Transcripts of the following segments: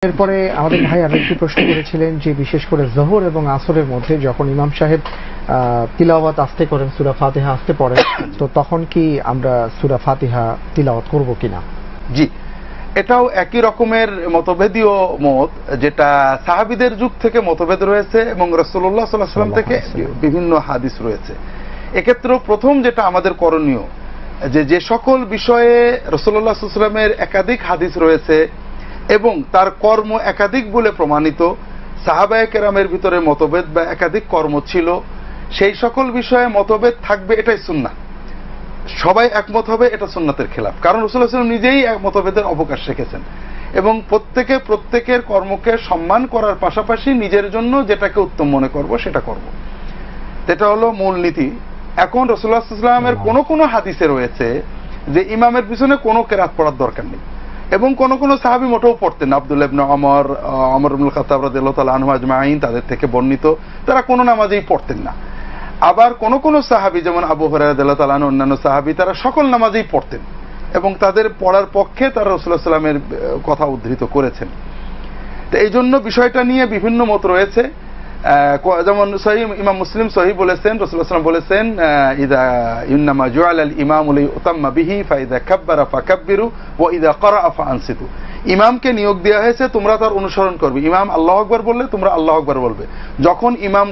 এরপরে আমাদের ভাই আরেকটি প্রশ্ন করেছিলেন যে বিশেষ করে যোহর এবং আসরের মধ্যে যখন ইমাম সাহেব তিলাওয়াত আস্তে করেন, সূরা ফাতিহা আস্তে পড়েন, তো তখন কি আমরা সূরা ফাতিহা তিলাওয়াত করব কিনা? জি, এটাও একই রকমের মতভেদীয় মত, যেটা সাহাবীদের যুগ থেকে মতভেদ রয়েছে এবং রাসূলুল্লাহ সাল্লাল্লাহু আলাইহি ওয়াসাল্লাম থেকে বিভিন্ন হাদিস রয়েছে। এক্ষেত্রে প্রথম যেটা আমাদের করণীয়, যে সকল বিষয়ে রাসূলুল্লাহ সাল্লাল্লাহু আলাইহি ওয়াসাল্লামের একাধিক হাদিস রয়েছে এবং তার কর্ম একাধিক বলে প্রমাণিত, সাহাবায়ে কেরামের ভিতরে মতভেদ বা একাধিক কর্ম ছিল, সেই সকল বিষয়ে মতভেদ থাকবে, এটাই সুন্নাহ। সবাই একমত হবে, এটা সুন্নাতের খেলাফ। কারণ রাসূলুল্লাহ সাল্লাল্লাহু আলাইহি ওয়াসাল্লাম নিজেই এক মতভেদের অবকাশ রেখেছেন এবং প্রত্যেকের কর্মকে সম্মান করার পাশাপাশি নিজের জন্য যেটাকে উত্তম মনে করব সেটা করব, এটা হলো মূল নীতি। এখন রাসূলুল্লাহ সাল্লাল্লাহু আলাইহি ওয়াসাল্লামের কোনো হাদিসে রয়েছে যে ইমামের পিছনে কোনো কেরাত পড়ার দরকার নেই, এবং কোন সাহাবী মোটেও পড়তেন। আব্দুল্লাহ ইবনে ওমর ইবনুল খাত্তাব রাদিয়াল্লাহু তাআলা আনহু আজমাইন, তাদের থেকে বর্ণিত, তারা কোনো নামাজেই পড়তেন না। আবার কোন সাহাবী যেমন আবু হুরায়রা রাদিয়াল্লাহু তাআলা আনহু, অন্যান্য সাহাবী, তারা সকল নামাজেই পড়তেন এবং তাদের পড়ার পক্ষে তারা রাসূলুল্লাহ সাল্লাল্লাহু আলাইহি ওয়াসাল্লামের কথা উদ্ধৃত করেছেন। তো এই জন্য বিষয়টা নিয়ে বিভিন্ন মত রয়েছে। যেমন সহিহ ইমাম মুসলিম সহিহ বলেছেন, রাসূলুল্লাহ সাল্লাল্লাহু আলাইহি ওয়াসাল্লাম বলেছেন, ইদা ইন্নামা জুআলাল ইমামু লিউতাম্মা বিহি ফাইদা কাব্বারা ফাকাব্বিরু ওয়া ইদা ক্বারাআ ফাআনসিতু। ইমামকে নিয়োগ দেওয়া হয়েছে তোমরা তার অনুসরণ করবে। ইমাম আল্লাহু আকবার বললে তোমরা আল্লাহু আকবার বলবে, যখন ইমাম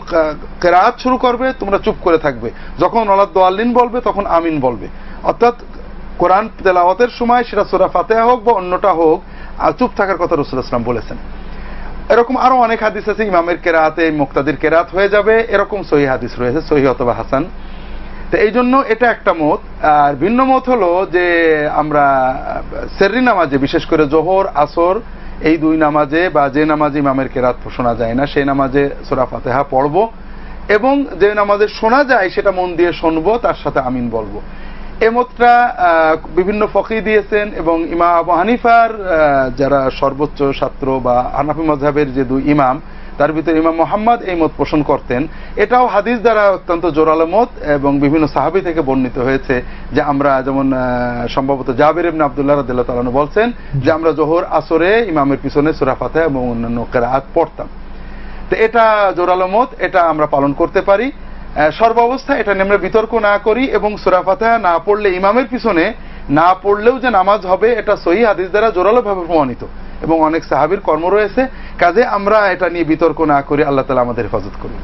কিরাত শুরু করবে তোমরা চুপ করে থাকবে, যখন ওয়ালাদ-দাল্লিন বলবে তখন আমিন বলবে। অর্থাৎ কোরআন তেলাওয়াতের সময় সেটা সূরা ফাতিহা হোক বা অন্যটা হোক, চুপ থাকার কথা রাসূলুল্লাহ সাল্লাল্লাহু আলাইহি ওয়াসাল্লাম বলেছেন। এরকম আরো অনেক হাদিস আছে, ইমামের কেরাতে মুক্তাদির কেরাত হয়ে যাবে, এরকম সহিহ হাদিস রয়েছে, সহিহ অথবা হাসান। তো এই জন্য এটা একটা মত। আর ভিন্ন মত হলো যে আমরা সেররি নামাজে, বিশেষ করে যোহর আসর এই দুই নামাজে বা যে নামাজে ইমামের কেরাত শোনা যায় না সেই নামাজে সূরা ফাতিহা পড়বো, এবং যে নামাজে শোনা যায় সেটা মন দিয়ে শুনবো, তার সাথে আমিন বলবো। এই মতটা বিভিন্ন ফকি দিয়েছেন এবং ইমাম আবু হানিফার যারা সর্বোচ্চ ছাত্র বা হানাফি মাযহাবের যে দুই ইমাম, তার ভিতরে ইমাম মুহাম্মদ এই মত পোষণ করতেন। এটাও হাদিস দ্বারা অত্যন্ত জোরালো মত এবং বিভিন্ন সাহাবী থেকে বর্ণিত হয়েছে, যে আমরা যেমন সম্ভবত জাবির ইবনে আব্দুল্লাহ রাদিয়াল্লাহু তাআলা আনহু বলছেন যে আমরা যোহর আসরে ইমামের পিছনে সূরা ফাতিহা এবং অন্যান্য কিরাত পড়তাম। তো এটা জোরালো মত, এটা আমরা পালন করতে পারি। সর্বাবস্থায় এটা নিয়ে আমরা বিতর্ক না করি, এবং সূরা ফাতিহা না পড়লে ইমামের পিছনে না পড়লেও যে নামাজ হবে, এটা সহিহ হাদিস দ্বারা জোরালোভাবে প্রমাণিত এবং অনেক সাহাবীর কর্ম রয়েছে। কাজে আমরা এটা নিয়ে বিতর্ক না করে আল্লাহ তাআলা আমাদের হেফাজত করুন।